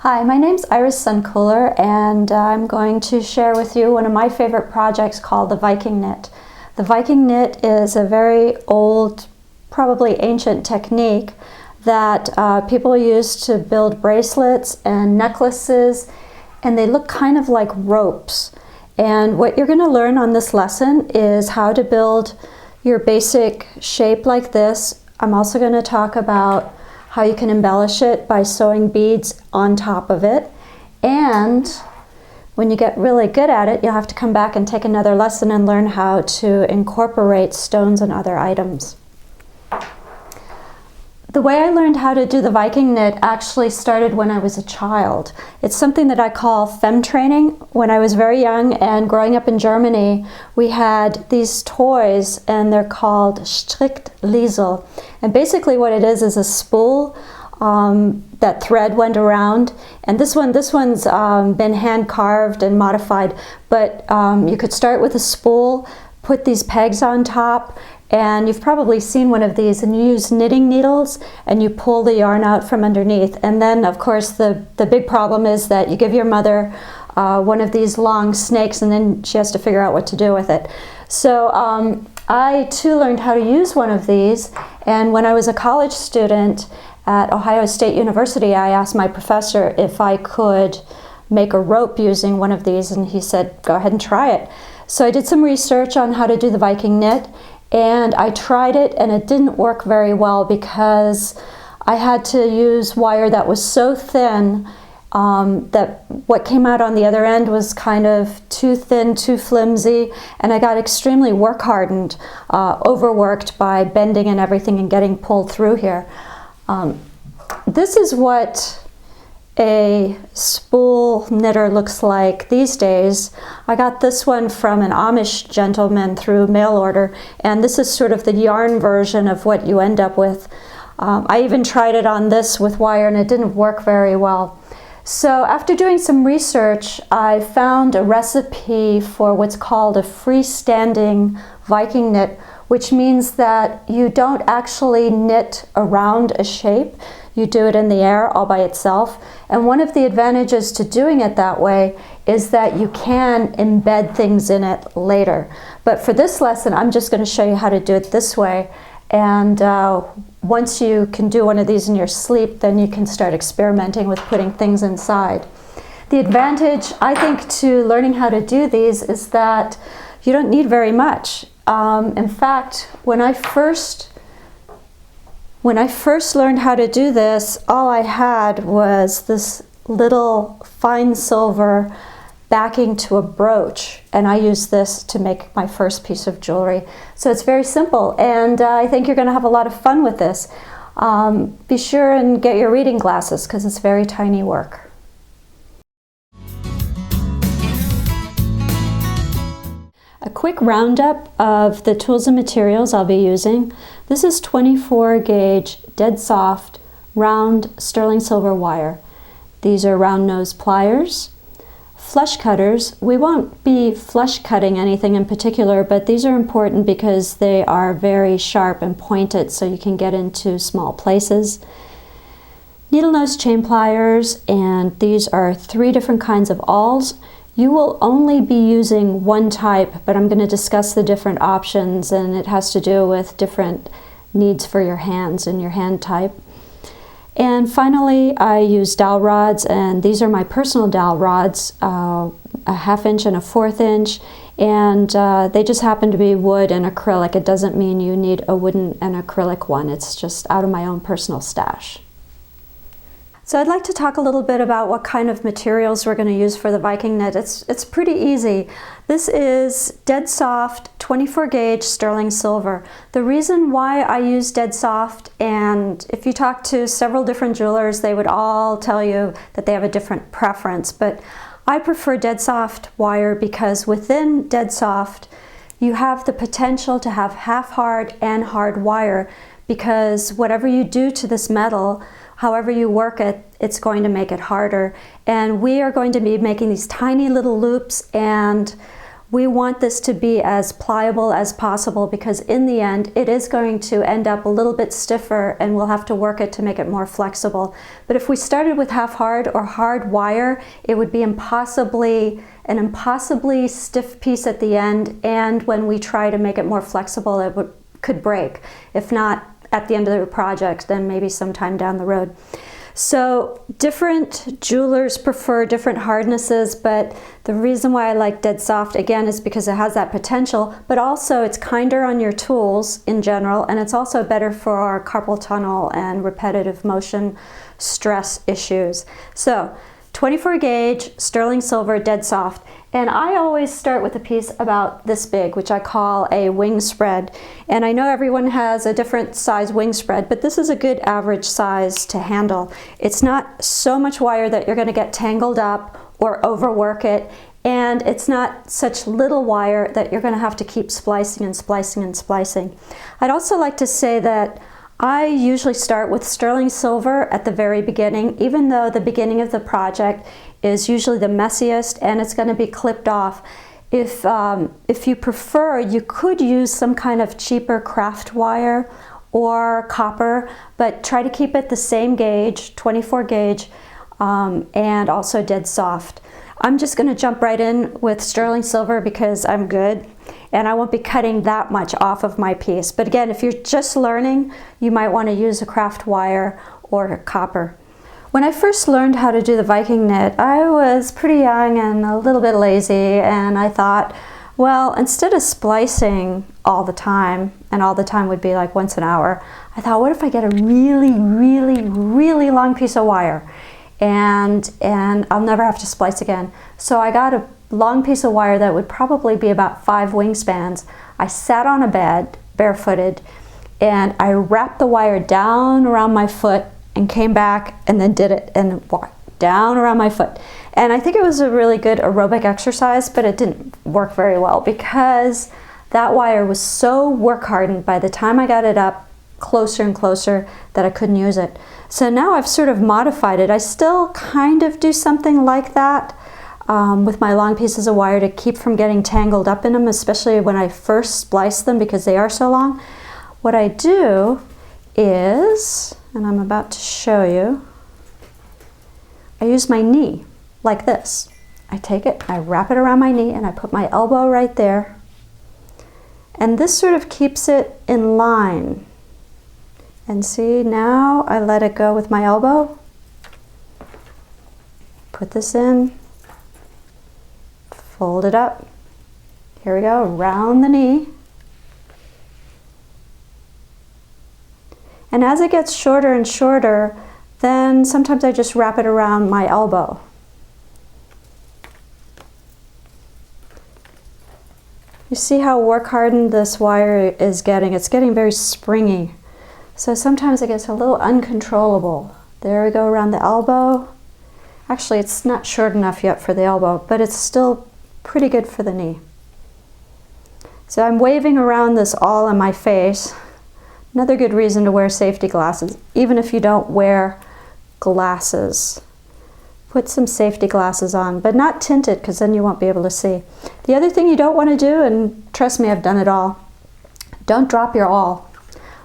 Hi, my name's Sandkühler, and I'm going to share with you one of my favorite projects called the Viking knit. The Viking knit is a very old, probably ancient technique that people use to build bracelets and necklaces, and they look kind of like ropes. And what you're going to learn on this lesson is how to build your basic shape like this. I'm also going to talk about how you can embellish it by sewing beads on top of it. And when you get really good at it, you'll have to come back and take another lesson and learn how to incorporate stones and other items. The way I learned how to do the Viking knit actually started when I was a child. It's something that I call fem training. When I was very young and growing up in Germany, we had these toys and they're called Strickliesel. And basically what it is a spool that thread went around. And this one's been hand carved and modified, but you could start with a spool, put these pegs on top, and you've probably seen one of these, and you use knitting needles and you pull the yarn out from underneath. And then of course the big problem is that you give your mother one of these long snakes and then she has to figure out what to do with it. So I too learned how to use one of these, and when I was a college student at Ohio State University, I asked my professor if I could make a rope using one of these, and he said, go ahead and try it. So I did some research on how to do the Viking knit, and I tried it, and it didn't work very well because I had to use wire that was so thin that what came out on the other end was kind of too thin, too flimsy, and I got extremely work hardened, overworked by bending and everything and getting pulled through here. This is what a spool knitter looks like these days. I got this one from an Amish gentleman through mail order, and this is sort of the yarn version of what you end up with. I even tried it on this with wire and it didn't work very well. So after doing some research, I found a recipe for what's called a freestanding Viking knit, which means that you don't actually knit around a shape. You do it in the air all by itself. And one of the advantages to doing it that way is that you can embed things in it later. But for this lesson, I'm just going to show you how to do it this way. And once you can do one of these in your sleep, then you can start experimenting with putting things inside. The advantage, I think, to learning how to do these is that you don't need very much. In fact, when I first learned how to do this, all I had was this little fine silver backing to a brooch, and I used this to make my first piece of jewelry. So it's very simple, and I think you're going to have a lot of fun with this. Be sure and get your reading glasses because it's very tiny work. A quick roundup of the tools and materials I'll be using. This is 24 gauge, dead soft, round sterling silver wire. These are round nose pliers. Flush cutters. We won't be flush cutting anything in particular, but these are important because they are very sharp and pointed, so you can get into small places. Needle nose chain pliers, and these are 3 different kinds of awls. You will only be using one type, but I'm going to discuss the different options, and it has to do with different needs for your hands and your hand type. And finally, I use dowel rods, and these are my personal dowel rods, a 1/2 inch and a 1/4 inch, and they just happen to be wood and acrylic. It doesn't mean you need a wooden and acrylic one. It's just out of my own personal stash. So I'd like to talk a little bit about what kind of materials we're going to use for the Viking knit. It's pretty easy. This is dead soft 24 gauge sterling silver. The reason why I use dead soft, and if you talk to several different jewelers, they would all tell you that they have a different preference, but I prefer dead soft wire because within dead soft you have the potential to have half hard and hard wire, because whatever you do to this metal, however you work it, it's going to make it harder. And we are going to be making these tiny little loops, and We want this to be as pliable as possible because in the end it is going to end up a little bit stiffer and we'll have to work it to make it more flexible. But if we started with half hard or hard wire, it would be an impossibly stiff piece at the end, and when we try to make it more flexible it could break. If not at the end of the project, then maybe sometime down the road. So different jewelers prefer different hardnesses, but the reason why I like dead soft again is because it has that potential, but also it's kinder on your tools in general, and it's also better for our carpal tunnel and repetitive motion stress issues. So 24 gauge sterling silver dead soft, and I always start with a piece about this big, which I call a wing spread. And I know everyone has a different size wing spread, but this is a good average size to handle. It's not so much wire that you're going to get tangled up or overwork it, and it's not such little wire that you're going to have to keep splicing and splicing and splicing. I'd also like to say that I usually start with sterling silver at the very beginning, even though the beginning of the project is usually the messiest and it's going to be clipped off. If you prefer, you could use some kind of cheaper craft wire or copper, but try to keep it the same gauge, 24 gauge, and also dead soft. I'm just going to jump right in with sterling silver because I'm good, and I won't be cutting that much off of my piece. But again, if you're just learning, you might want to use a craft wire or copper. When I first learned how to do the Viking knit, I was pretty young and a little bit lazy, and I thought, well, instead of splicing all the time, and all the time would be like once an hour, I thought, what if I get a really, really, really long piece of wire? And I'll never have to splice again. So I got a long piece of wire that would probably be about 5 wingspans. I sat on a bed, barefooted, and I wrapped the wire down around my foot and came back and then did it and walked down around my foot. And I think it was a really good aerobic exercise, but it didn't work very well because that wire was so work hardened by the time I got it up closer and closer that I couldn't use it. So now I've sort of modified it. I still kind of do something like that with my long pieces of wire to keep from getting tangled up in them, especially when I first splice them because they are so long. What I do is, and I'm about to show you, I use my knee like this. I take it, I wrap it around my knee, and I put my elbow right there. And this sort of keeps it in line. And see, now I let it go with my elbow. Put this in, fold it up. Here we go, around the knee. And as it gets shorter and shorter, then sometimes I just wrap it around my elbow. You see how work hardened this wire is getting? It's getting very springy. So sometimes it gets a little uncontrollable. There we go around the elbow. Actually, it's not short enough yet for the elbow, but it's still pretty good for the knee. So I'm waving around this all on my face. Another good reason to wear safety glasses, even if you don't wear glasses. Put some safety glasses on, but not tinted because then you won't be able to see. The other thing you don't want to do, and trust me, I've done it all, don't drop your awl.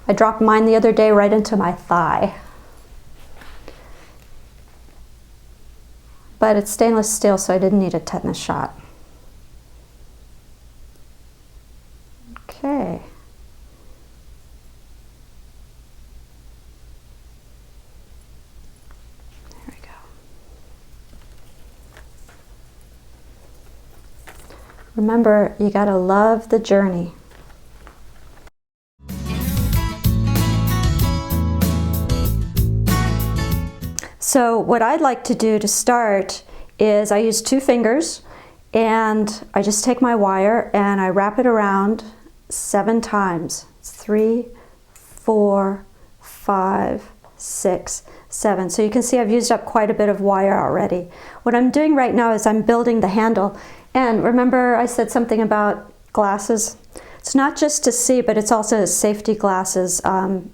I dropped mine the other day right into my thigh. But it's stainless steel, so I didn't need a tetanus shot. Okay. There we go. Remember, you gotta love the journey. So what I'd like to do to start is I use 2 fingers and I just take my wire and I wrap it around 7 times. 3, 4, 5, 6, 7. So you can see I've used up quite a bit of wire already. What I'm doing right now is I'm building the handle. And remember I said something about glasses? It's not just to see, but it's also safety glasses,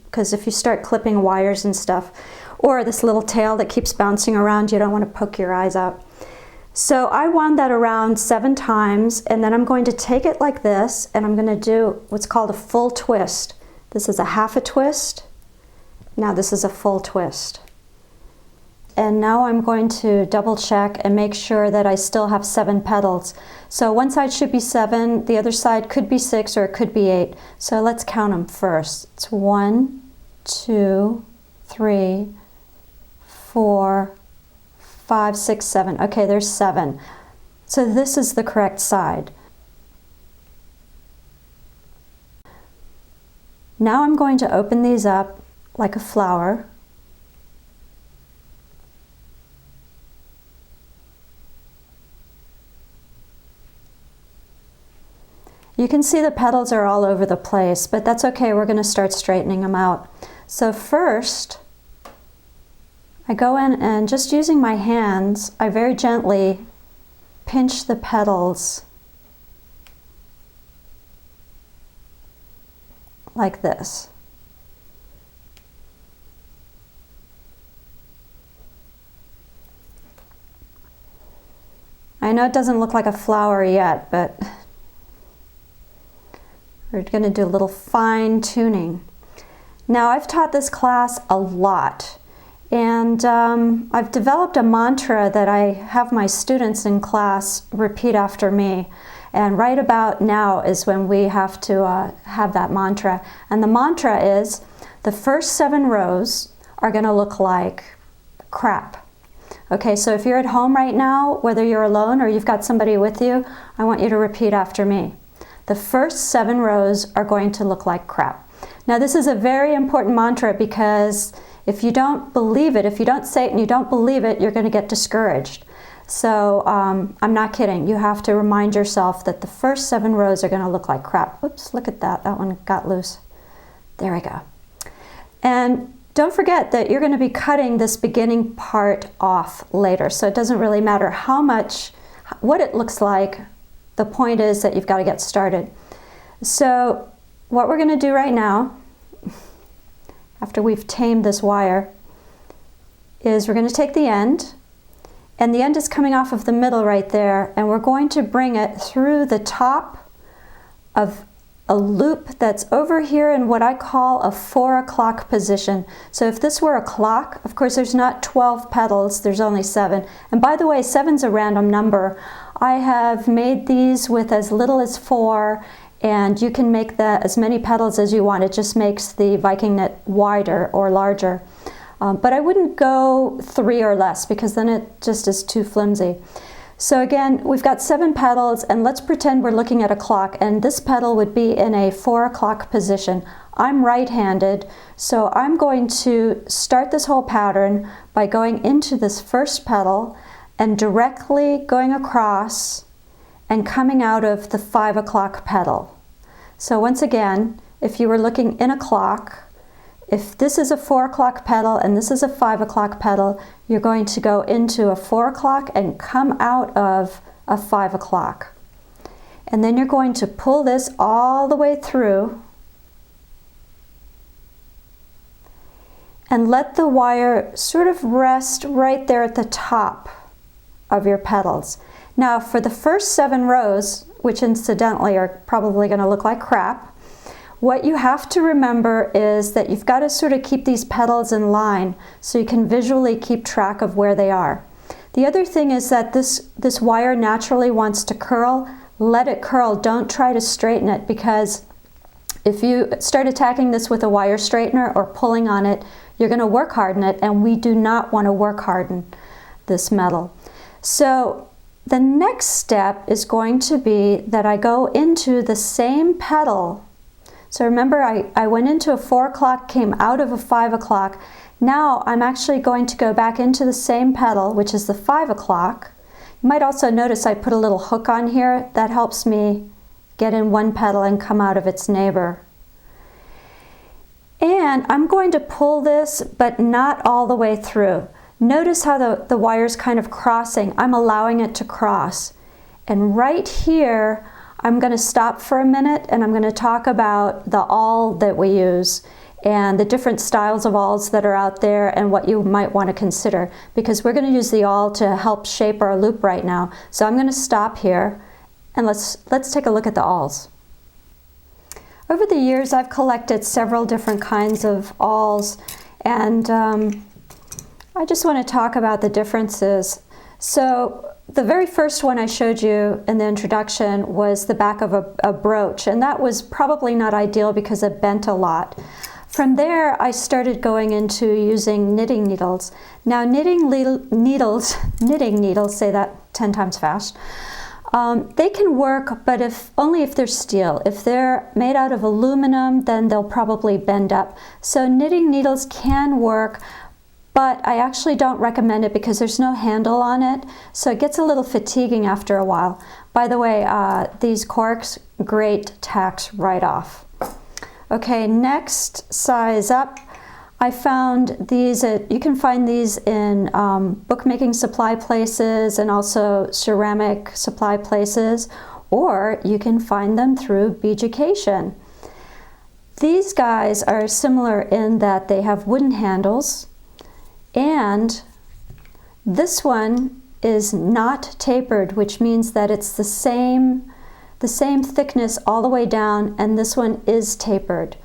because if you start clipping wires and stuff, or this little tail that keeps bouncing around, you don't want to poke your eyes out. So I wound that around 7 times, and then I'm going to take it like this, and I'm going to do what's called a full twist. This is a half a twist. Now this is a full twist. And now I'm going to double check and make sure that I still have 7 petals. So one side should be 7, the other side could be 6, or it could be 8. So let's count them first. It's 1, 2, 3, 4, 5, 6, 7. Okay, there's 7. So this is the correct side. Now I'm going to open these up like a flower. You can see the petals are all over the place, but that's okay. We're going to start straightening them out. So first, I go in and just using my hands, I very gently pinch the petals like this. I know it doesn't look like a flower yet, but we're going to do a little fine tuning. Now, I've taught this class a lot, and I've developed a mantra that I have my students in class repeat after me. And right about now is when we have to have that mantra. And the mantra is, the first 7 rows are going to look like crap. Okay, so if you're at home right now, whether you're alone or you've got somebody with you, I want you to repeat after me. The first 7 rows are going to look like crap. Now this is a very important mantra, because if you don't believe it, if you don't say it and you don't believe it, you're going to get discouraged. So I'm not kidding. You have to remind yourself that the first 7 rows are going to look like crap. Oops, look at that. That one got loose. There we go. And don't forget that you're going to be cutting this beginning part off later. So it doesn't really matter what it looks like. The point is that you've got to get started. So what we're going to do right now, after we've tamed this wire, is we're going to take the end, and the end is coming off of the middle right there, and we're going to bring it through the top of a loop that's over here in what I call a 4 o'clock position. So if this were a clock, of course there's not 12 petals, there's only 7. And by the way, 7's a random number. I have made these with as little as 4, and you can make that as many petals as you want. It just makes the Viking knit wider or larger. But I wouldn't go 3 or less, because then it just is too flimsy. So again, we've got 7 petals, and let's pretend we're looking at a clock, and this petal would be in a 4 o'clock position. I'm right-handed, so I'm going to start this whole pattern by going into this first petal and directly going across and coming out of the 5 o'clock petal. So once again, if you were looking in a clock, if this is a 4 o'clock petal and this is a 5 o'clock petal, you're going to go into a 4 o'clock and come out of a 5 o'clock. And then you're going to pull this all the way through and let the wire sort of rest right there at the top of your petals. Now for the first 7 rows, which incidentally are probably going to look like crap, what you have to remember is that you've got to sort of keep these petals in line so you can visually keep track of where they are. The other thing is that this wire naturally wants to curl. Let it curl. Don't try to straighten it, because if you start attacking this with a wire straightener or pulling on it, you're going to work harden it, and we do not want to work harden this metal. So the next step is going to be that I go into the same petal. So remember, I went into a 4 o'clock, came out of a 5 o'clock. Now I'm actually going to go back into the same petal, which is the 5 o'clock. You might also notice I put a little hook on here. That helps me get in one petal and come out of its neighbor. And I'm going to pull this, but not all the way through. Notice how the wire's kind of crossing. I'm allowing it to cross. And right here, I'm going to stop for a minute, and I'm going to talk about the awl that we use. and the different styles of awls that are out there and what you might want to consider, because we're going to use the awl to help shape our loop right now. So I'm going to stop here and let's take a look at the awls. Over the years I've collected several different kinds of awls, and I just want to talk about the differences. So the very first one I showed you in the introduction was the back of a brooch, and that was probably not ideal because it bent a lot. From there, I started going into using knitting needles. Now, knitting needles, say that 10 times fast, they can work, but only if they're steel. If they're made out of aluminum, then they'll probably bend up. So knitting needles can work, but I actually don't recommend it because there's no handle on it, so it gets a little fatiguing after a while. By the way, these corks, great tacks right off. Okay, next size up. I found these you can find these in bookmaking supply places and also ceramic supply places, or you can find them through Beaducation. These guys are similar in that they have wooden handles, and this one is not tapered, which means that it's the same thickness all the way down, and this one is tapered.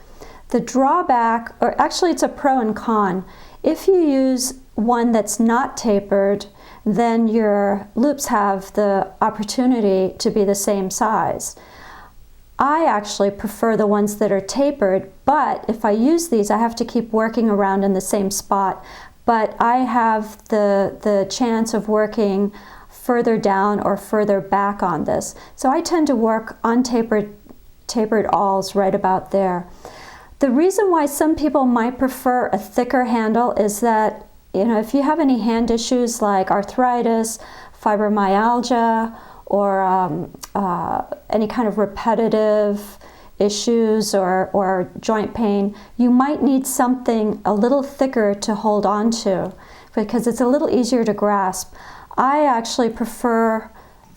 The drawback, or actually it's a pro and con, if you use one that's not tapered, then your loops have the opportunity to be the same size. I actually prefer the ones that are tapered, but if I use these, I have to keep working around in the same spot. But I have the chance of working further down or further back on this. So I tend to work on tapered awls right about there. The reason why some people might prefer a thicker handle is that, if you have any hand issues like arthritis, fibromyalgia, or any kind of repetitive issues or joint pain, you might need something a little thicker to hold on to because it's a little easier to grasp. I actually prefer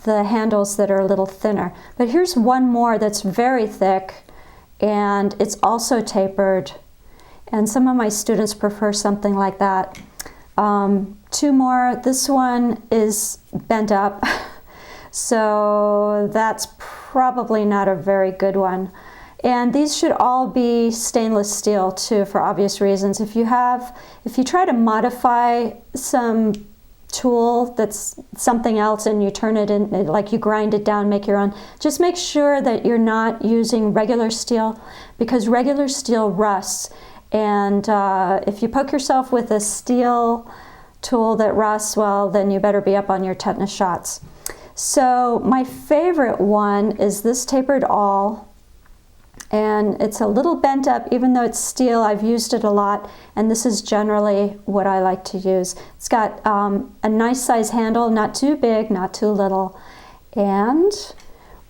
the handles that are a little thinner. But here's one more that's very thick, and it's also tapered. And some of my students prefer something like that. Two more. This one is bent up, so that's probably not a very good one. And these should all be stainless steel too, for obvious reasons. If you try to modify some tool that's something else and you turn it in, like you grind it down, make your own, just make sure that you're not using regular steel, because regular steel rusts, and if you poke yourself with a steel tool that rusts, well, then you better be up on your tetanus shots. So my favorite one is this tapered awl, and it's a little bent up. Even though it's steel, I've used it a lot, and this is generally what I like to use. It's got a nice size handle, not too big, not too little, and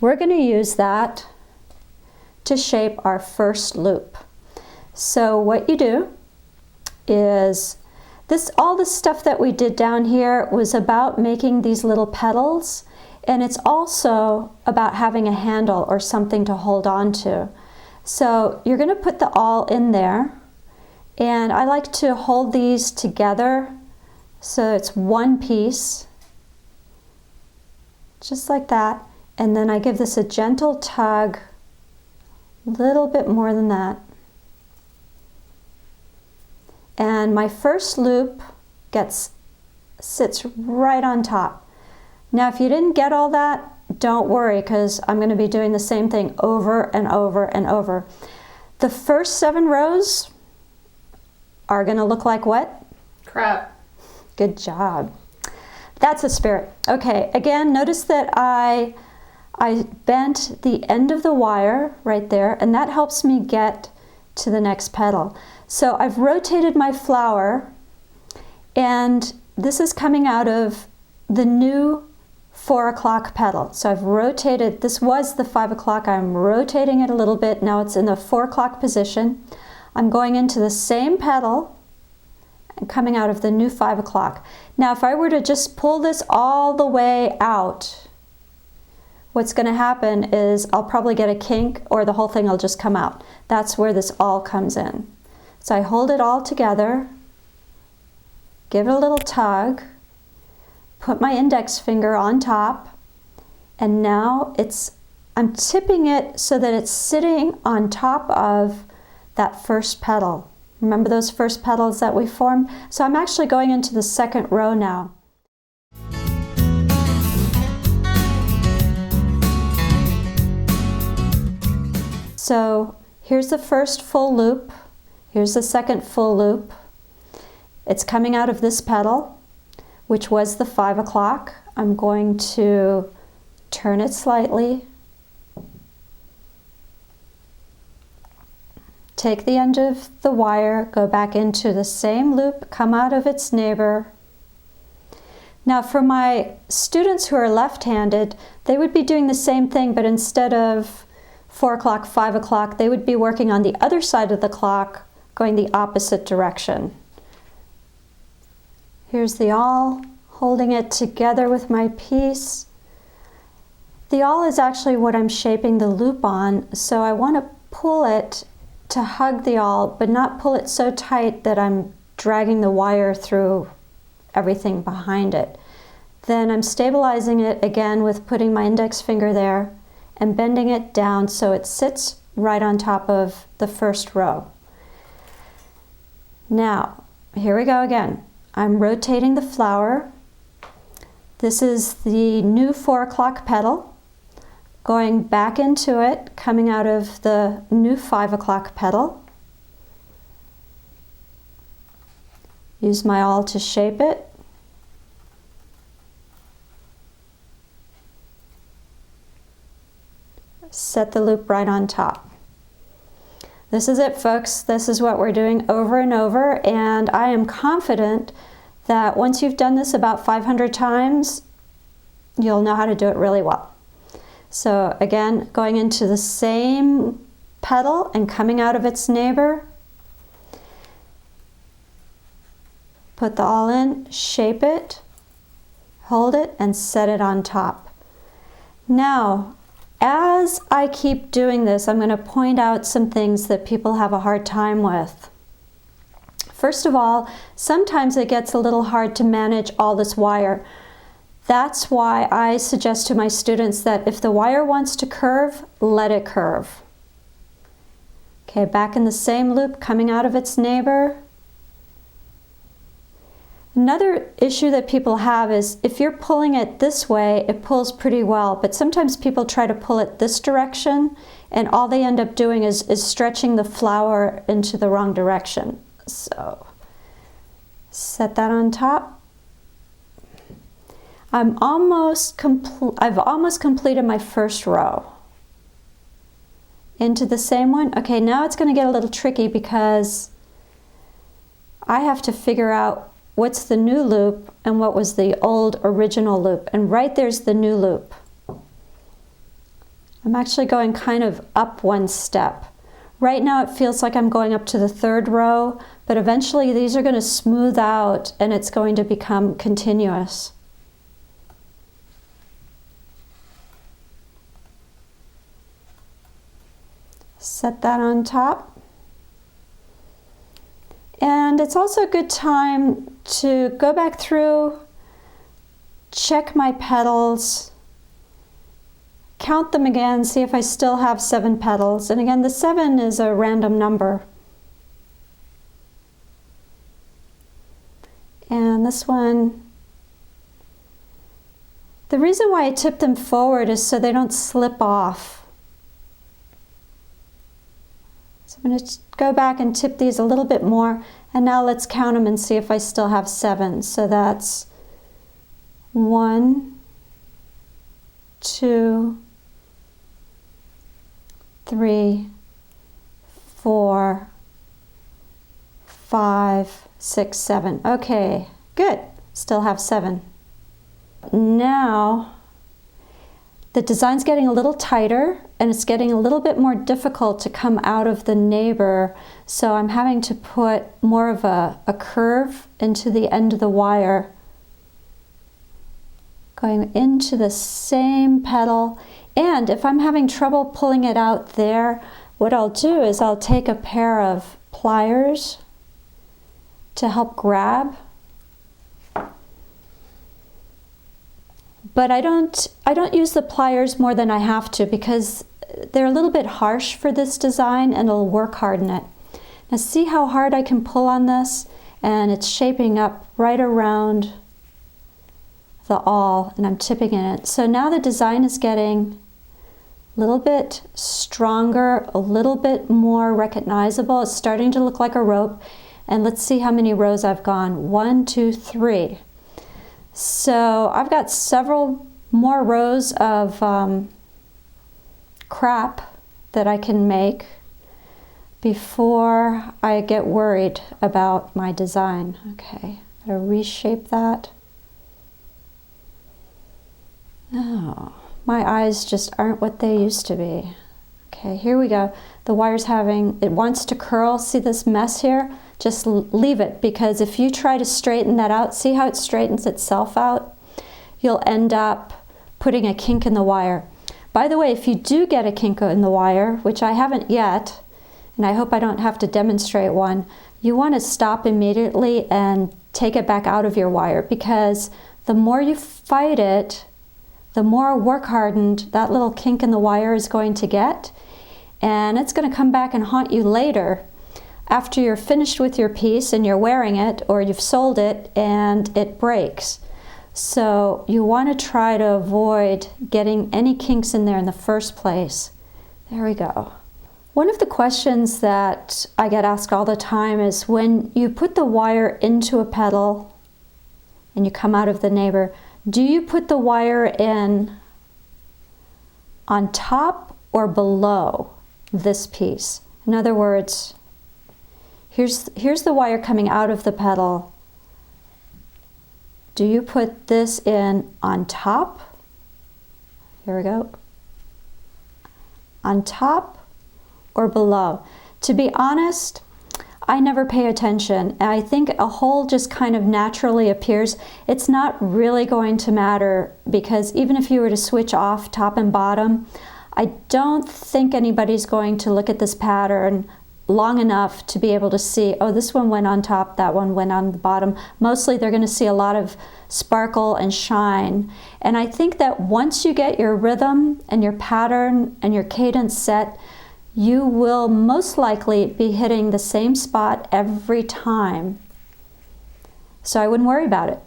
we're going to use that to shape our first loop. So what you do is all the stuff that we did down here was about making these little petals, and it's also about having a handle or something to hold on to. So you're going to put the awl in there, and I like to hold these together so it's one piece, just like that, and then I give this a gentle tug, a little bit more than that. And my first loop sits right on top. Now if you didn't get all that, don't worry, because I'm going to be doing the same thing over and over and over. The first 7 rows are going to look like what? Crap. Good job. That's the spirit. Okay, again, notice that I bent the end of the wire right there, and that helps me get to the next petal. So I've rotated my flower, and this is coming out of the new 4 o'clock petal. So I've rotated, this was the 5 o'clock, I'm rotating it a little bit, now it's in the 4 o'clock position. I'm going into the same petal and coming out of the new 5 o'clock. Now if I were to just pull this all the way out, what's going to happen is I'll probably get a kink, or the whole thing will just come out. That's where this all comes in. So I hold it all together, give it a little tug, put my index finger on top, and now I'm tipping it so that it's sitting on top of that first petal. Remember those first petals that we formed? So I'm actually going into the second row now. So here's the first full loop. Here's the second full loop. It's coming out of this petal, which was the 5 o'clock. I'm going to turn it slightly. Take the end of the wire, go back into the same loop, come out of its neighbor. Now for my students who are left-handed, they would be doing the same thing, but instead of 4 o'clock, 5 o'clock, they would be working on the other side of the clock, going the opposite direction. Here's the awl, holding it together with my piece. The awl is actually what I'm shaping the loop on, so I want to pull it to hug the awl, but not pull it so tight that I'm dragging the wire through everything behind it. Then I'm stabilizing it again with putting my index finger there and bending it down so it sits right on top of the first row. Now, here we go again. I'm rotating the flower. This is the new 4 o'clock petal. Going back into it, coming out of the new 5 o'clock petal. Use my awl to shape it. Set the loop right on top. This is it, folks. This is what we're doing over and over, and I am confident that once you've done this about 500 times, you'll know how to do it really well. So again, going into the same petal and coming out of its neighbor. Put the awl in, shape it, hold it, and set it on top. Now, as I keep doing this, I'm going to point out some things that people have a hard time with. First of all, sometimes it gets a little hard to manage all this wire. That's why I suggest to my students that if the wire wants to curve, let it curve. Okay, back in the same loop, coming out of its neighbor. Another issue that people have is if you're pulling it this way, it pulls pretty well, but sometimes people try to pull it this direction and all they end up doing is stretching the flower into the wrong direction. So, set that on top. I've almost completed my first row. Into the same one. Okay, now it's going to get a little tricky because I have to figure out what's the new loop and what was the old original loop. And right there's the new loop. I'm actually going kind of up one step. Right now it feels like I'm going up to the 3rd row, but eventually these are going to smooth out and it's going to become continuous. Set that on top. And it's also a good time to go back through, check my petals, count them again, see if I still have 7 petals. And again, the 7 is a random number. And this one, the reason why I tip them forward is so they don't slip off. So I'm going to go back and tip these a little bit more, and now let's count them and see if I still have 7. So that's 1, 2, 3, 4, 5, 6, 7. Okay, good. Still have 7. Now, the design's getting a little tighter and it's getting a little bit more difficult to come out of the neighbor, so I'm having to put more of a curve into the end of the wire. Going into the same petal, and if I'm having trouble pulling it out there, what I'll do is I'll take a pair of pliers to help grab. But I don't use the pliers more than I have to because they're a little bit harsh for this design and it'll work harden it. Now see how hard I can pull on this, and it's shaping up right around the awl, and I'm tipping it. So now the design is getting a little bit stronger, a little bit more recognizable. It's starting to look like a rope. And let's see how many rows I've gone. 1, 2, 3. So I've got several more rows of crap that I can make before I get worried about my design. Okay, I'm gonna reshape that. Oh, my eyes just aren't what they used to be. Okay, here we go. The wire's it wants to curl. See this mess here? Just leave it, because if you try to straighten that out, see how it straightens itself out? You'll end up putting a kink in the wire. By the way, if you do get a kink in the wire, which I haven't yet, and I hope I don't have to demonstrate one, you want to stop immediately and take it back out of your wire, because the more you fight it, the more work hardened that little kink in the wire is going to get, and it's going to come back and haunt you later after you're finished with your piece and you're wearing it, or you've sold it and it breaks. So you want to try to avoid getting any kinks in there in the first place. There we go. One of the questions that I get asked all the time is, when you put the wire into a pedal and you come out of the neighbor, do you put the wire in on top or below this piece? In other words, here's the wire coming out of the pedal. Do you put this in on top? Here we go. On top or below? To be honest, I never pay attention. I think a hole just kind of naturally appears. It's not really going to matter, because even if you were to switch off top and bottom, I don't think anybody's going to look at this pattern long enough to be able to see, oh, this one went on top, that one went on the bottom. Mostly they're going to see a lot of sparkle and shine. And I think that once you get your rhythm and your pattern and your cadence set, you will most likely be hitting the same spot every time. So I wouldn't worry about it,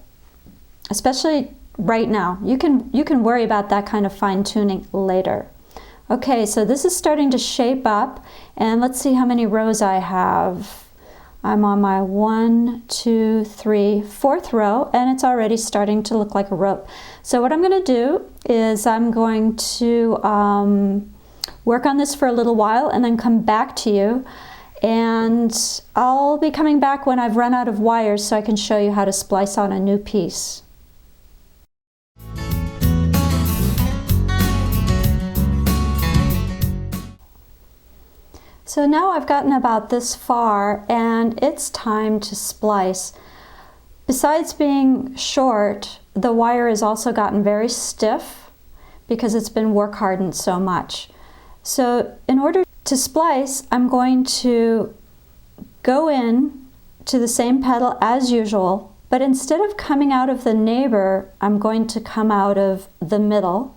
especially right now. You can worry about that kind of fine-tuning later. Okay, so this is starting to shape up, and let's see how many rows I have. I'm on my 1, 2, 3, 4th row, and it's already starting to look like a rope. So what I'm going to do is I'm going to work on this for a little while and then come back to you, and I'll be coming back when I've run out of wires so I can show you how to splice on a new piece. So now I've gotten about this far, and it's time to splice. Besides being short, the wire has also gotten very stiff because it's been work hardened so much. So in order to splice, I'm going to go in to the same pedal as usual, but instead of coming out of the neighbor, I'm going to come out of the middle,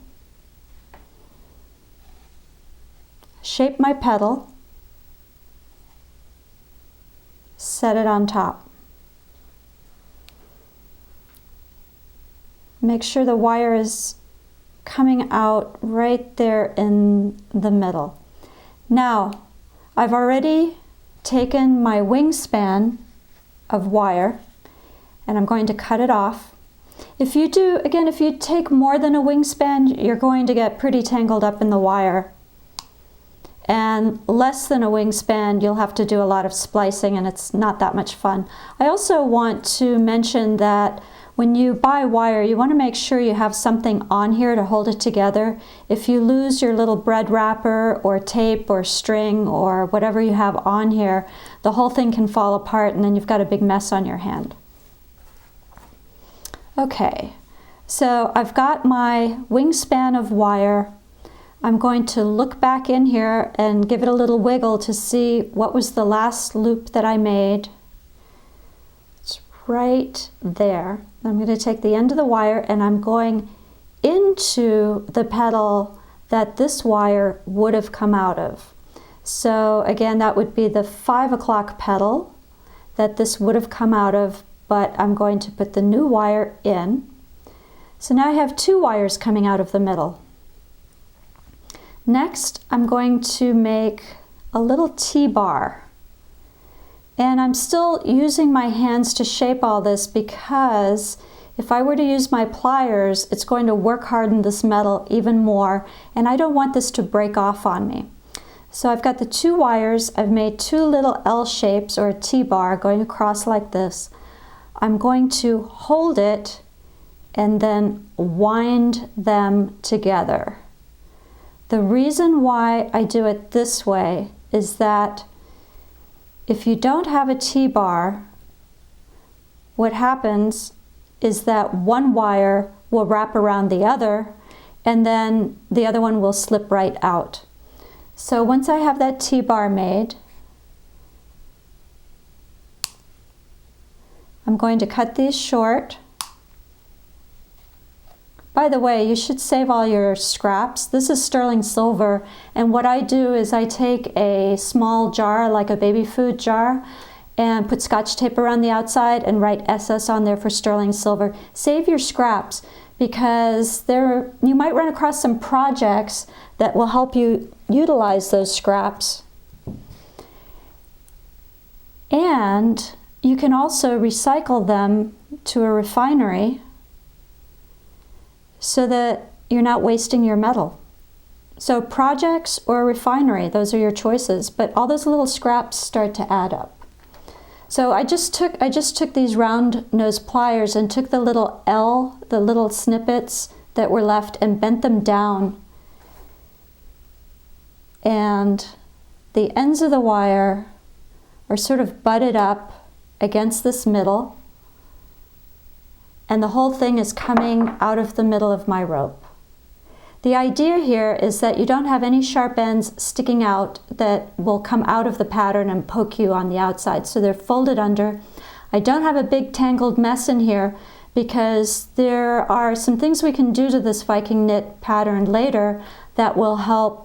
shape my pedal, set it on top. Make sure the wire is coming out right there in the middle. Now, I've already taken my wingspan of wire and I'm going to cut it off. If you take more than a wingspan, you're going to get pretty tangled up in the wire. And less than a wingspan, you'll have to do a lot of splicing, and it's not that much fun. I also want to mention that when you buy wire, you want to make sure you have something on here to hold it together. If you lose your little bread wrapper or tape or string or whatever you have on here, the whole thing can fall apart and then you've got a big mess on your hand. Okay, so I've got my wingspan of wire. I'm going to look back in here and give it a little wiggle to see what was the last loop that I made. It's right there. I'm going to take the end of the wire and I'm going into the petal that this wire would have come out of. So again, that would be the 5 o'clock petal that this would have come out of, but I'm going to put the new wire in. So now I have 2 wires coming out of the middle. Next, I'm going to make a little T-bar. And I'm still using my hands to shape all this because if I were to use my pliers, it's going to work harden this metal even more, and I don't want this to break off on me. So I've got the 2 wires, I've made 2 little L shapes or a T-bar going across like this. I'm going to hold it and then wind them together. The reason why I do it this way is that if you don't have a T-bar, what happens is that one wire will wrap around the other and then the other one will slip right out. So once I have that T-bar made, I'm going to cut these short. By the way, you should save all your scraps. This is sterling silver, and what I do is I take a small jar, like a baby food jar, and put Scotch tape around the outside and write SS on there for sterling silver. Save your scraps because you might run across some projects that will help you utilize those scraps. And you can also recycle them to a refinery so that you're not wasting your metal. So projects or refinery, those are your choices, but all those little scraps start to add up. So I just took these round nose pliers and took the little L, the little snippets that were left, and bent them down. And the ends of the wire are sort of butted up against this middle, and the whole thing is coming out of the middle of my rope. The idea here is that you don't have any sharp ends sticking out that will come out of the pattern and poke you on the outside. So they're folded under. I don't have a big tangled mess in here because there are some things we can do to this Viking knit pattern later that will help.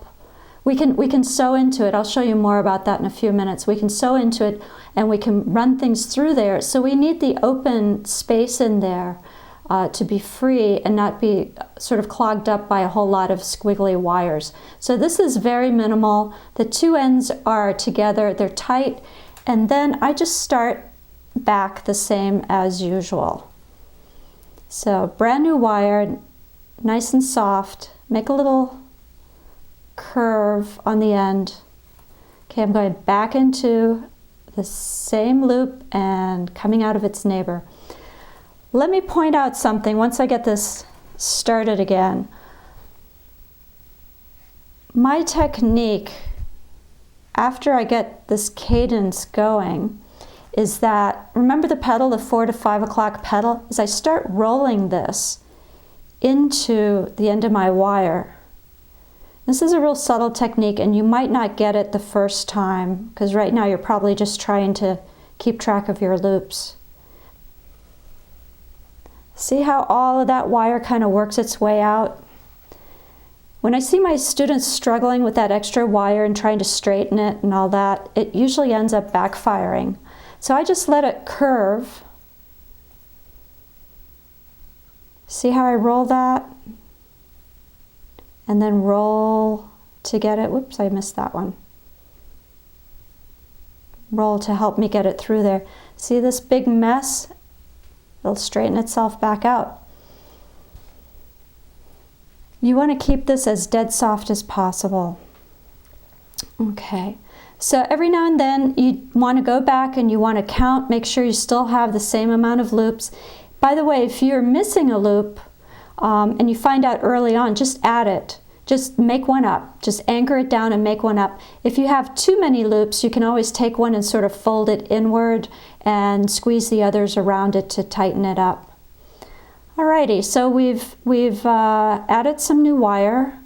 We can sew into it. I'll show you more about that in a few minutes. We can sew into it and we can run things through there. So we need the open space in there to be free and not be sort of clogged up by a whole lot of squiggly wires. So this is very minimal. The 2 ends are together, they're tight, and then I just start back the same as usual. So brand new wire, nice and soft, make a little curve on the end. Okay, I'm going back into the same loop and coming out of its neighbor. Let me point out something once I get this started again. My technique, after I get this cadence going, is that, remember the pedal, the 4 to 5 o'clock pedal? Is I start rolling this into the end of my wire. This is a real subtle technique and you might not get it the first time because right now you're probably just trying to keep track of your loops. See how all of that wire kind of works its way out? When I see my students struggling with that extra wire and trying to straighten it and all that, it usually ends up backfiring. So I just let it curve. See how I roll that? And then roll to get it. Whoops, I missed that one. Roll to help me get it through there. See this big mess? It'll straighten itself back out. You want to keep this as dead soft as possible. Okay, so every now and then you want to go back and you want to count, make sure you still have the same amount of loops. By the way, if you're missing a loop and you find out early on, just add it. Just make one up. Just anchor it down and make one up. If you have too many loops, you can always take one and sort of fold it inward and squeeze the others around it to tighten it up. Alrighty, so we've added some new wire.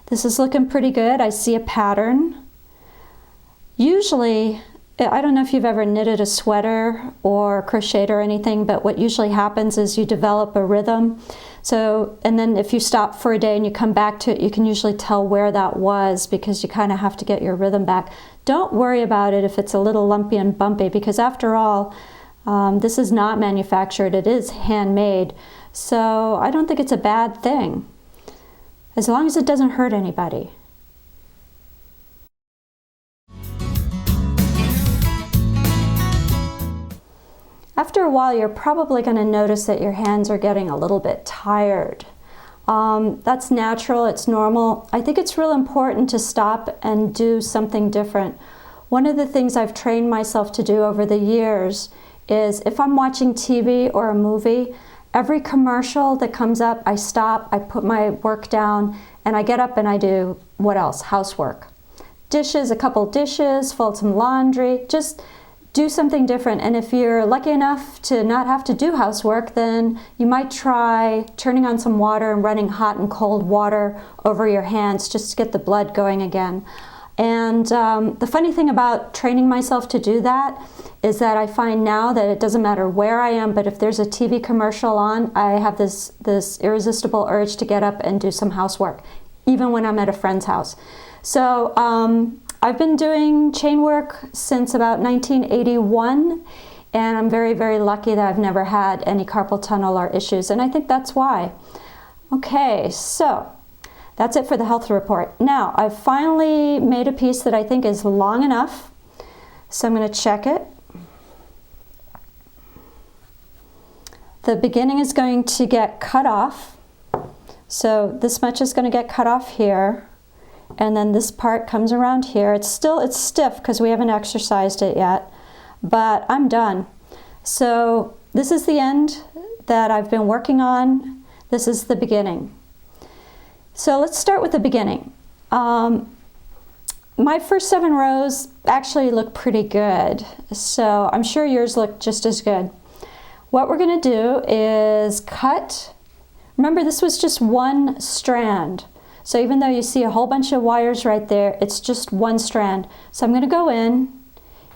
This is looking pretty good. I see a pattern. Usually, I don't know if you've ever knitted a sweater or crocheted or anything, but what usually happens is you develop a rhythm. So, and then if you stop for a day and you come back to it, you can usually tell where that was because you kind of have to get your rhythm back. Don't worry about it if it's a little lumpy and bumpy, because after all, this is not manufactured, it is handmade. So I don't think it's a bad thing, as long as it doesn't hurt anybody. After a while, you're probably going to notice that your hands are getting a little bit tired. That's natural, it's normal. I think it's real important to stop and do something different. One of the things I've trained myself to do over the years is if I'm watching TV or a movie, every commercial that comes up, I stop, I put my work down, and I get up and I do, what else? Housework. Dishes, a couple dishes, fold some laundry, just do something different. And if you're lucky enough to not have to do housework, then you might try turning on some water and running hot and cold water over your hands just to get the blood going again. And the funny thing about training myself to do that is that I find now that it doesn't matter where I am, but if there's a TV commercial on, I have this irresistible urge to get up and do some housework, even when I'm at a friend's house. So I've been doing chain work since about 1981, and I'm very, very lucky that I've never had any carpal tunnel or issues, and I think that's why. Okay, so that's it for the health report. Now, I've finally made a piece that I think is long enough, so I'm going to check it. The beginning is going to get cut off, so this much is going to get cut off here. And then this part comes around here. It's stiff because we haven't exercised it yet, but I'm done. So this is the end that I've been working on. This is the beginning. So let's start with the beginning. My first 7 rows actually look pretty good, so I'm sure yours look just as good. What we're going to do is cut. Remember, this was just one strand. So even though you see a whole bunch of wires right there, it's just one strand. So I'm going to go in,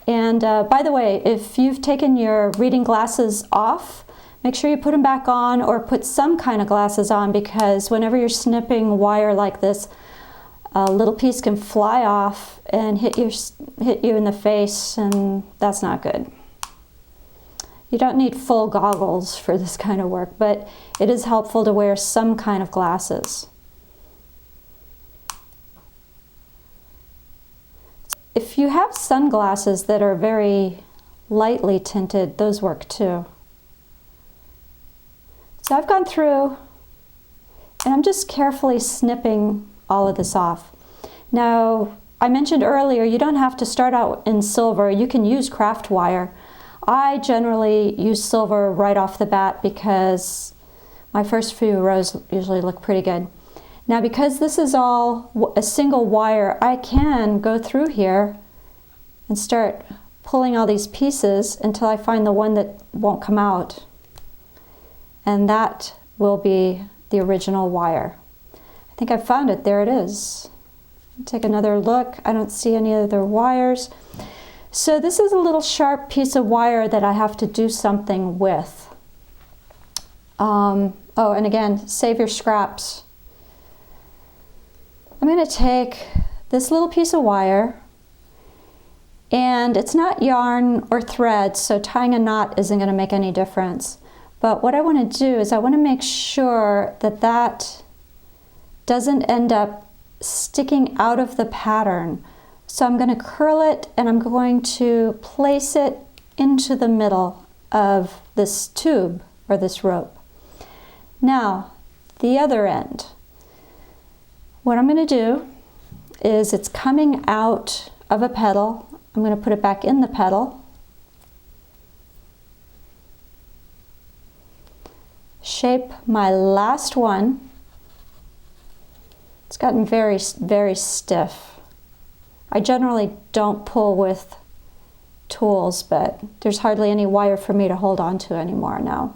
and by the way, if you've taken your reading glasses off, make sure you put them back on or put some kind of glasses on, because whenever you're snipping wire like this, a little piece can fly off and hit you in the face, and that's not good. You don't need full goggles for this kind of work, but it is helpful to wear some kind of glasses. If you have sunglasses that are very lightly tinted, those work too. So I've gone through and I'm just carefully snipping all of this off. Now, I mentioned earlier, you don't have to start out in silver. You can use craft wire. I generally use silver right off the bat because my first few rows usually look pretty good. Now, because this is all a single wire, I can go through here and start pulling all these pieces until I find the one that won't come out. And that will be the original wire. I think I found it. There it is. Take another look. I don't see any other wires. So this is a little sharp piece of wire that I have to do something with. Oh, and again, save your scraps. I'm going to take this little piece of wire, and it's not yarn or thread, so tying a knot isn't going to make any difference. But what I want to do is I want to make sure that that doesn't end up sticking out of the pattern. So I'm going to curl it, and I'm going to place it into the middle of this tube or this rope. Now, the other end. What I'm going to do is it's coming out of a petal. I'm going to put it back in the petal. Shape my last one. It's gotten very, very stiff. I generally don't pull with tools, but there's hardly any wire for me to hold on to anymore now.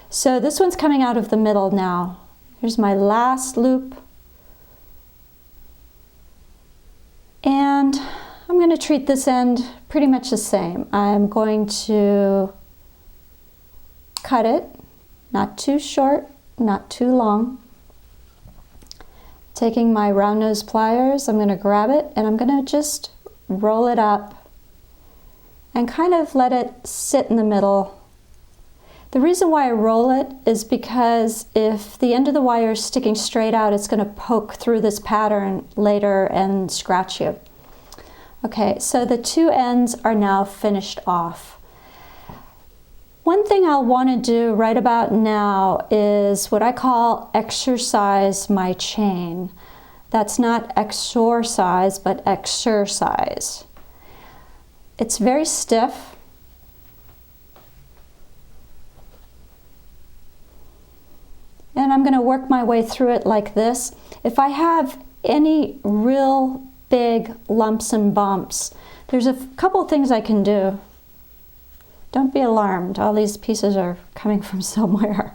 So this one's coming out of the middle now. Here's my last loop. And I'm going to treat this end pretty much the same. I'm going to cut it, not too short, not too long. Taking my round nose pliers, I'm going to grab it and I'm going to just roll it up and kind of let it sit in the middle. The reason why I roll it is because if the end of the wire is sticking straight out, it's going to poke through this pattern later and scratch you. Okay, so the two ends are now finished off. One thing I'll want to do right about now is what I call exercise my chain. That's not exorcise, but exercise. It's very stiff. And I'm going to work my way through it like this. If I have any real big lumps and bumps, there's a couple things I can do. Don't be alarmed. All these pieces are coming from somewhere.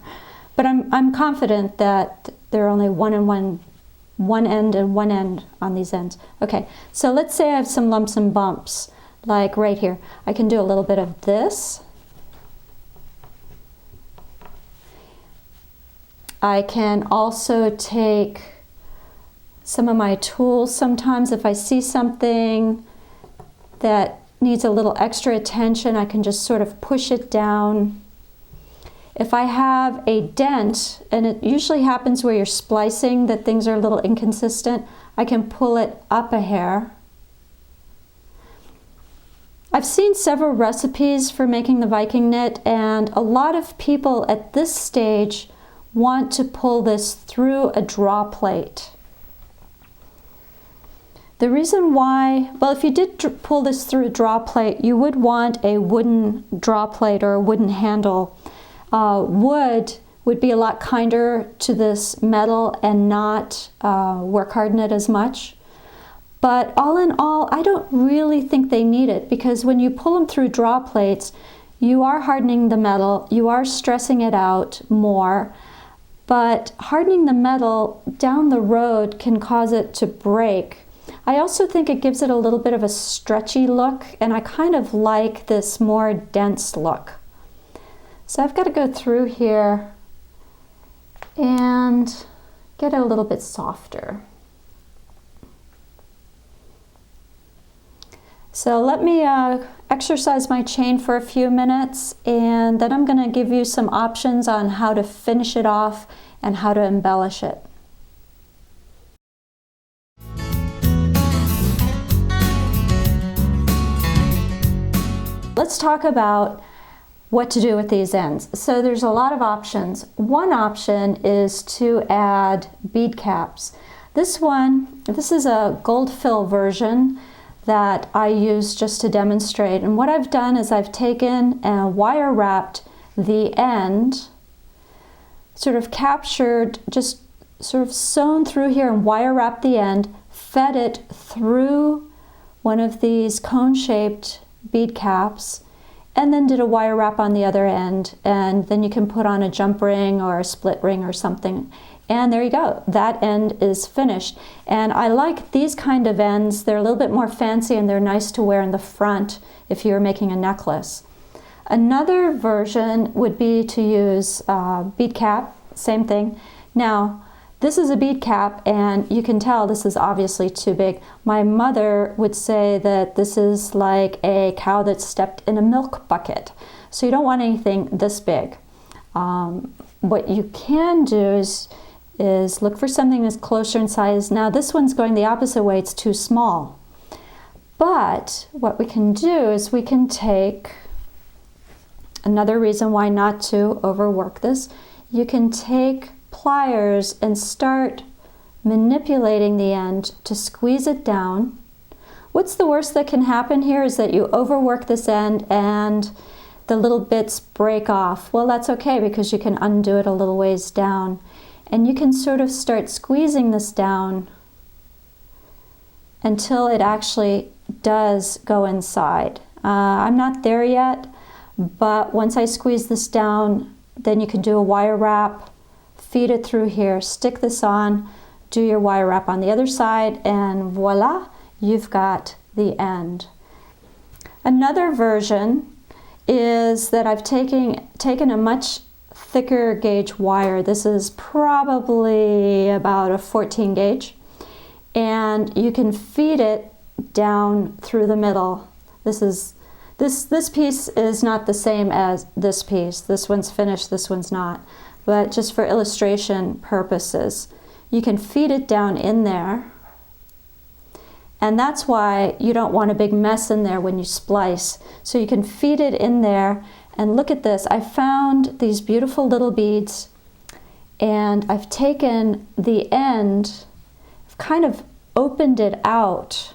But I'm confident that there are only one end and one end on these ends. Okay, so let's say I have some lumps and bumps, like right here. I can do a little bit of this. I can also take some of my tools. Sometimes if I see something that needs a little extra attention, I can just sort of push it down. If I have a dent, and it usually happens where you're splicing, that things are a little inconsistent, I can pull it up a hair. I've seen several recipes for making the Viking knit, and a lot of people at this stage want to pull this through a draw plate. The reason why, well, if you did pull this through a draw plate, you would want a wooden draw plate or a wooden handle. Wood would be a lot kinder to this metal and not work harden it as much. But all in all, I don't really think they need it, because when you pull them through draw plates, you are hardening the metal, you are stressing it out more, but hardening the metal down the road can cause it to break. I also think it gives it a little bit of a stretchy look, and I kind of like this more dense look. So I've got to go through here and get it a little bit softer. So let me exercise my chain for a few minutes, and then I'm going to give you some options on how to finish it off and how to embellish it. Let's talk about what to do with these ends. So there's a lot of options. One option is to add bead caps. This is a gold fill version that I use just to demonstrate. And what I've done is I've taken and wire wrapped the end, sort of captured, just sort of sewn through here and wire wrapped the end, fed it through one of these cone-shaped bead caps, and then did a wire wrap on the other end, and then you can put on a jump ring or a split ring or something, and there you go, that end is finished. And I like these kind of ends. They're a little bit more fancy and they're nice to wear in the front if you're making a necklace. Another version would be to use bead cap, same thing. Now this is a bead cap, and you can tell this is obviously too big. My mother would say that this is like a cow that stepped in a milk bucket. So you don't want anything this big. What you can do is look for something that's closer in size. Now this one's going the opposite way, it's too small. But what we can do is we can take, another reason why not to overwork this, you can take pliers and start manipulating the end to squeeze it down. What's the worst that can happen here is that you overwork this end and the little bits break off. Well, that's okay, because you can undo it a little ways down, and you can sort of start squeezing this down until it actually does go inside. I'm not there yet, but once I squeeze this down, then you can do a wire wrap, feed it through here, stick this on, do your wire wrap on the other side, and voila, you've got the end. Another version is that I've taken a much thicker gauge wire. This is probably about a 14 gauge, and you can feed it down through the middle. This piece is not the same as this piece. This one's finished, this one's not. But just for illustration purposes, you can feed it down in there. And that's why you don't want a big mess in there when you splice. So you can feed it in there, and look at this. I found these beautiful little beads, and I've taken the end, I've kind of opened it out.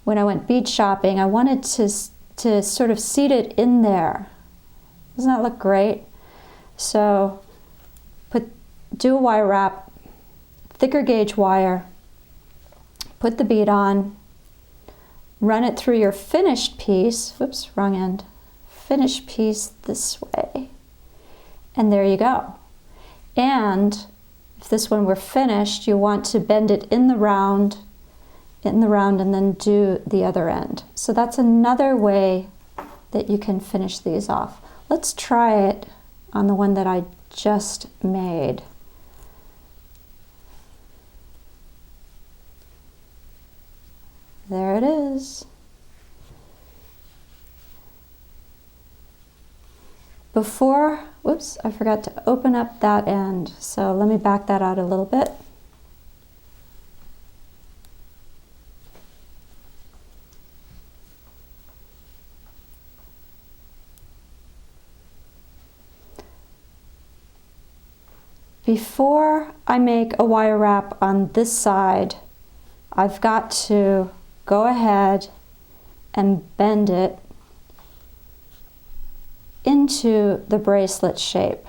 When I went bead shopping, I wanted to sort of seed it in there. Doesn't that look great? So do a wire wrap, thicker gauge wire, put the bead on, run it through your finished piece, whoops, wrong end, finished piece this way, and there you go. And if this one were finished, you want to bend it in the round, and then do the other end. So that's another way that you can finish these off. Let's try it on the one that I just made. There it is. Before, whoops, I forgot to open up that end. So let me back that out a little bit. Before I make a wire wrap on this side, I've got to go ahead and bend it into the bracelet shape.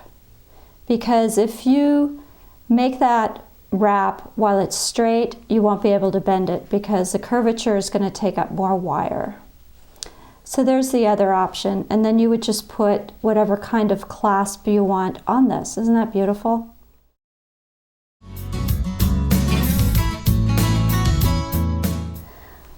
Because if you make that wrap while it's straight, you won't be able to bend it because the curvature is going to take up more wire. So there's the other option, and then you would just put whatever kind of clasp you want on this. Isn't that beautiful?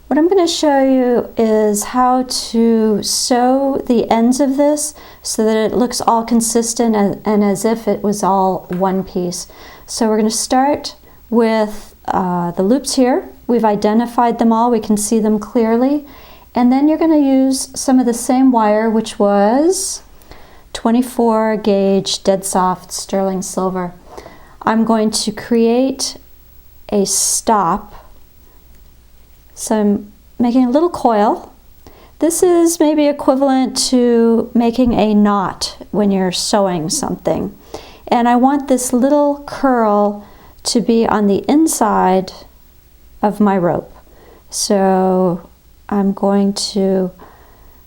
What I'm going to show you is how to sew the ends of this so that it looks all consistent and as if it was all one piece. So we're going to start with the loops here. We've identified them all, we can see them clearly. And then you're going to use some of the same wire, which was 24 gauge dead soft sterling silver. I'm going to create a stop. So I'm making a little coil. This is maybe equivalent to making a knot when you're sewing something. And I want this little curl to be on the inside of my rope. So I'm going to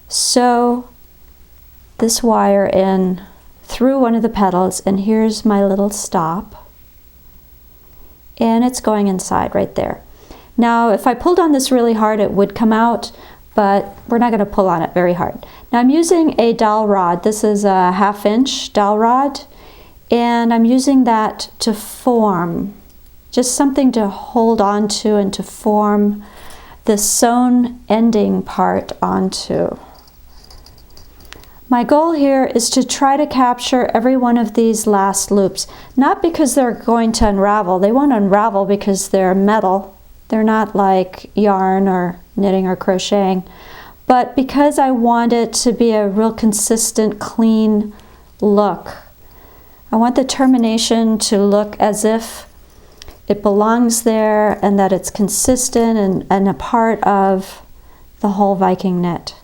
sew this wire in through one of the petals, and here's my little stop. And it's going inside right there. Now, if I pulled on this really hard, it would come out, but we're not going to pull on it very hard. Now, I'm using a dowel rod. This is a 1/2 inch dowel rod, and I'm using that to form, just something to hold on to and to form the sewn ending part onto. My goal here is to try to capture every one of these last loops, not because they're going to unravel. They won't unravel because they're metal. They're not like yarn or knitting or crocheting, but because I want it to be a real consistent, clean look. I want the termination to look as if it belongs there and that it's consistent and a part of the whole Viking knit.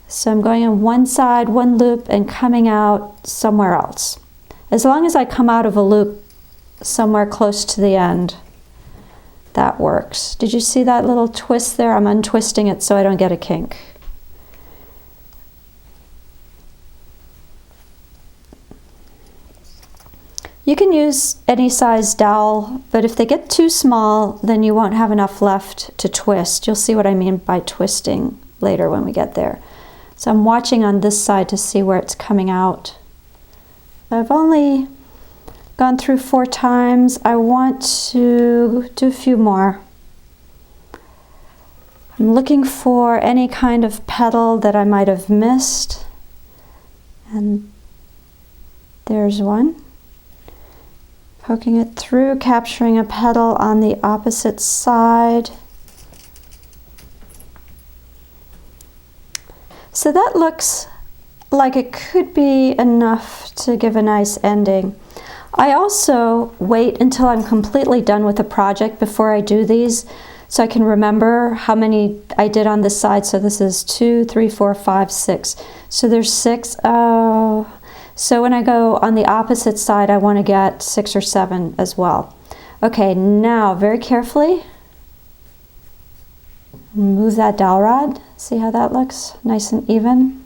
So I'm going on one side, one loop, and coming out somewhere else. As long as I come out of a loop somewhere close to the end, that works. Did you see that little twist there? I'm untwisting it so I don't get a kink. You can use any size dowel, but if they get too small, then you won't have enough left to twist. You'll see what I mean by twisting later when we get there. So I'm watching on this side to see where it's coming out. I've only gone through 4 times. I want to do a few more. I'm looking for any kind of petal that I might have missed. And there's one. Poking it through, capturing a petal on the opposite side. So that looks like it could be enough to give a nice ending. I also wait until I'm completely done with the project before I do these, so I can remember how many I did on this side. So this is 2, 3, 4, 5, 6. So there's 6. Oh, so when I go on the opposite side, I want to get 6 or 7 as well. Okay, now very carefully, move that dowel rod. See how that looks? Nice and even.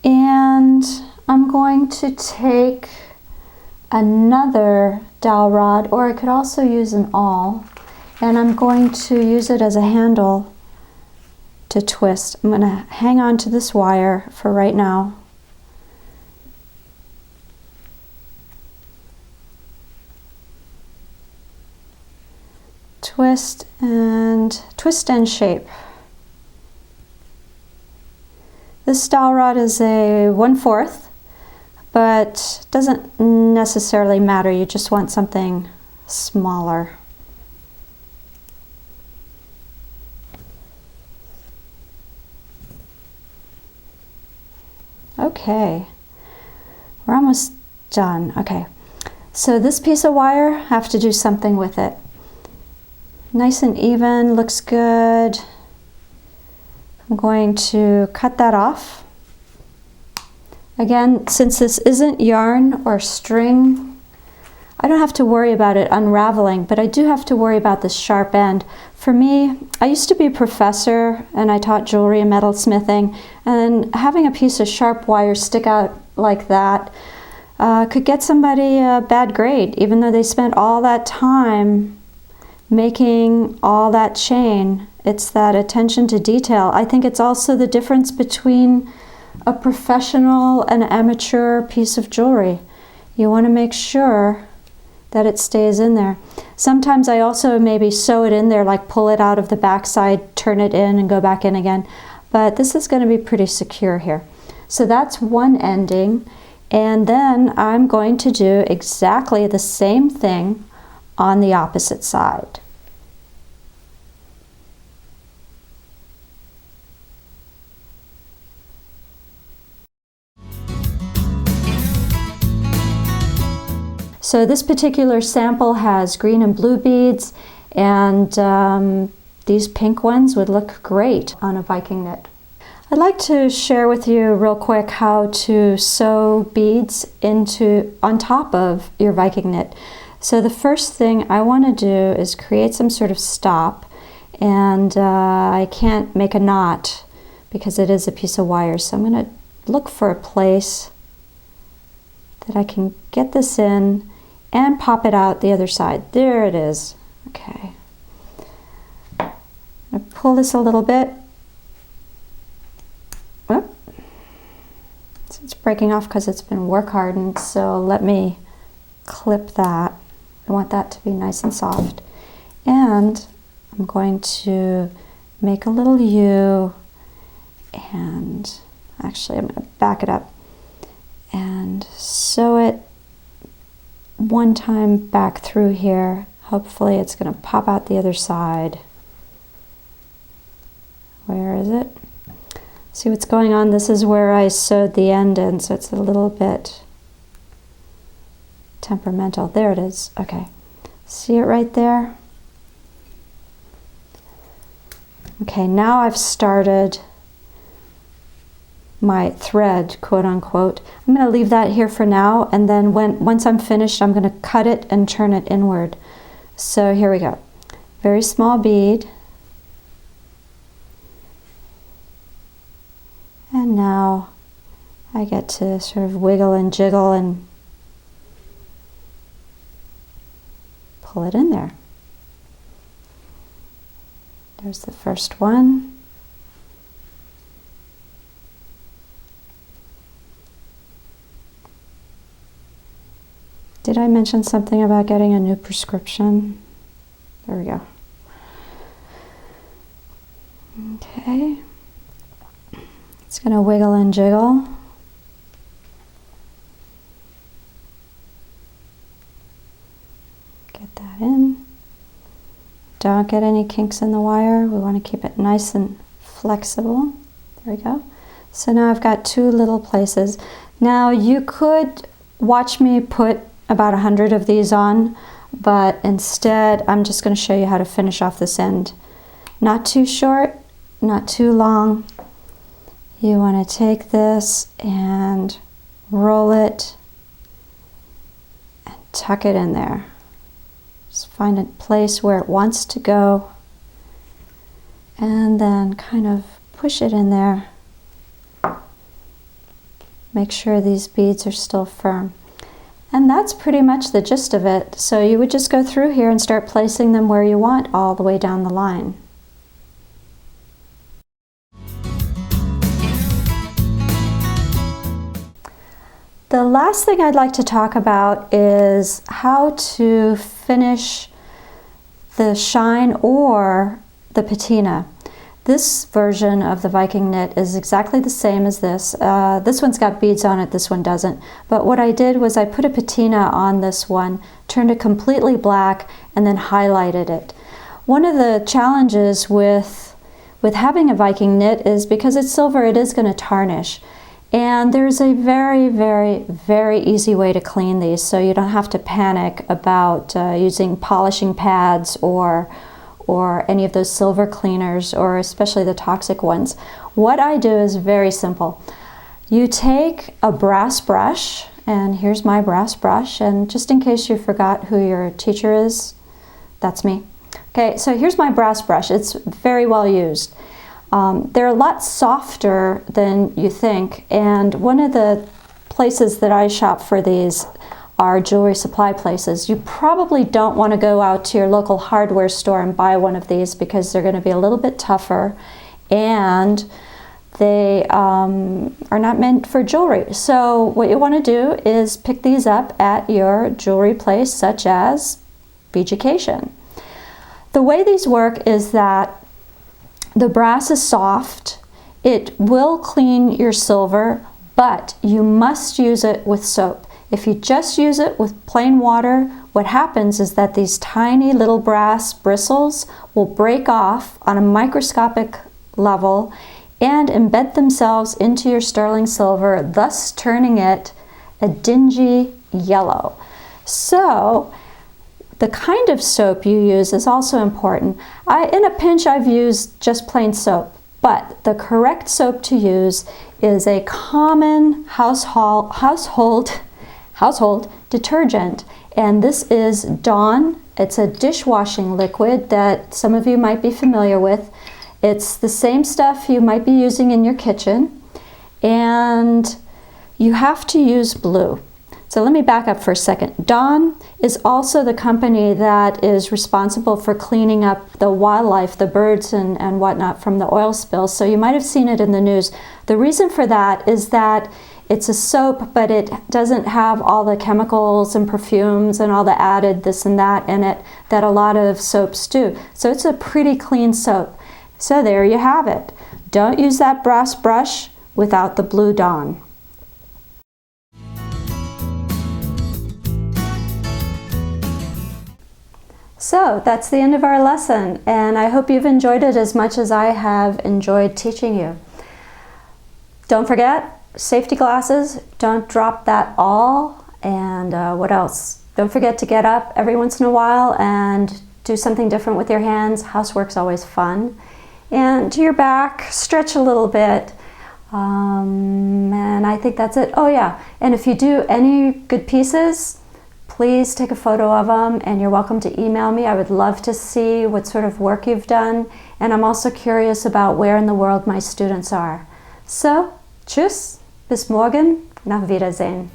And I'm going to take another dowel rod, or I could also use an awl, and I'm going to use it as a handle to twist. I'm going to hang on to this wire for right now. Twist and shape. This dowel rod is a 1/4, but doesn't necessarily matter. You just want something smaller. Okay, we're almost done. Okay, so this piece of wire, I have to do something with it. Nice and even, looks good. I'm going to cut that off. Again, since this isn't yarn or string, I don't have to worry about it unraveling, but I do have to worry about the sharp end. For me, I used to be a professor and I taught jewelry and metalsmithing, and having a piece of sharp wire stick out like that could get somebody a bad grade, even though they spent all that time making all that chain. It's that attention to detail. I think it's also the difference between a professional and amateur piece of jewelry. You want to make sure that it stays in there. Sometimes I also maybe sew it in there, like pull it out of the backside, turn it in and go back in again. But this is going to be pretty secure here. So that's one ending. And then I'm going to do exactly the same thing on the opposite side. So this particular sample has green and blue beads, and these pink ones would look great on a Viking knit. I'd like to share with you real quick how to sew beads on top of your Viking knit. So the first thing I want to do is create some sort of stop, and I can't make a knot because it is a piece of wire. So I'm going to look for a place that I can get this in and pop it out the other side. There it is. Okay. I pull this a little bit. Whoop. It's breaking off because it's been work hardened, so let me clip that. I want that to be nice and soft. And I'm going to make a little U, and actually I'm going to back it up and sew it one time back through here. Hopefully it's going to pop out the other side. Where is it? See what's going on? This is where I sewed the end in, so it's a little bit temperamental. There it is. Okay. See it right there? Okay, now I've started my thread, quote unquote. I'm going to leave that here for now, and then once I'm finished, I'm going to cut it and turn it inward. So here we go. Very small bead. And now I get to sort of wiggle and jiggle and pull it in there. There's the first one. Did I mention something about getting a new prescription? There we go. Okay. It's going to wiggle and jiggle. Get that in. Don't get any kinks in the wire. We want to keep it nice and flexible. There we go. So now I've got two little places. Now you could watch me put about 100 of these on, but instead I'm just going to show you how to finish off this end. Not too short, not too long. You want to take this and roll it and tuck it in there. Just find a place where it wants to go and then kind of push it in there. Make sure these beads are still firm. And that's pretty much the gist of it. So you would just go through here and start placing them where you want all the way down the line. The last thing I'd like to talk about is how to finish the shine or the patina. This version of the Viking knit is exactly the same as this. This one's got beads on it, this one doesn't. But what I did was I put a patina on this one, turned it completely black, and then highlighted it. One of the challenges with having a Viking knit is because it's silver, it is going to tarnish. And there's a very, very, very easy way to clean these, so you don't have to panic about using polishing pads or any of those silver cleaners, or especially the toxic ones. What I do is very simple. You take a brass brush, and here's my brass brush, and just in case you forgot who your teacher is, that's me. Okay, so here's my brass brush. It's very well used. They're a lot softer than you think, and one of the places that I shop for these are jewelry supply places. You probably don't want to go out to your local hardware store and buy one of these because they're going to be a little bit tougher and they are not meant for jewelry. So what you want to do is pick these up at your jewelry place, such as Beaducation. The way these work is that the brass is soft. It will clean your silver, but you must use it with soap. If you just use it with plain water, what happens is that these tiny little brass bristles will break off on a microscopic level and embed themselves into your sterling silver, thus turning it a dingy yellow. So the kind of soap you use is also important. In a pinch, I've used just plain soap, but the correct soap to use is a common household detergent, and this is Dawn. It's a dishwashing liquid that some of you might be familiar with. It's the same stuff you might be using in your kitchen, and you have to use blue. So let me back up for a second. Dawn is also the company that is responsible for cleaning up the wildlife, the birds and whatnot from the oil spills. So you might have seen it in the news. The reason for that is that it's a soap, but it doesn't have all the chemicals and perfumes and all the added this and that in it that a lot of soaps do. So it's a pretty clean soap. So there you have it. Don't use that brass brush without the blue Dawn. So that's the end of our lesson, and I hope you've enjoyed it as much as I have enjoyed teaching you. Don't forget, safety glasses, don't drop that all, and what else? Don't forget to get up every once in a while and do something different with your hands. Housework's always fun. And to your back, stretch a little bit, and I think that's it. Oh yeah, and if you do any good pieces, please take a photo of them, and you're welcome to email me. I would love to see what sort of work you've done, and I'm also curious about where in the world my students are. So, tschüss, bis morgen, nach Wiedersehen.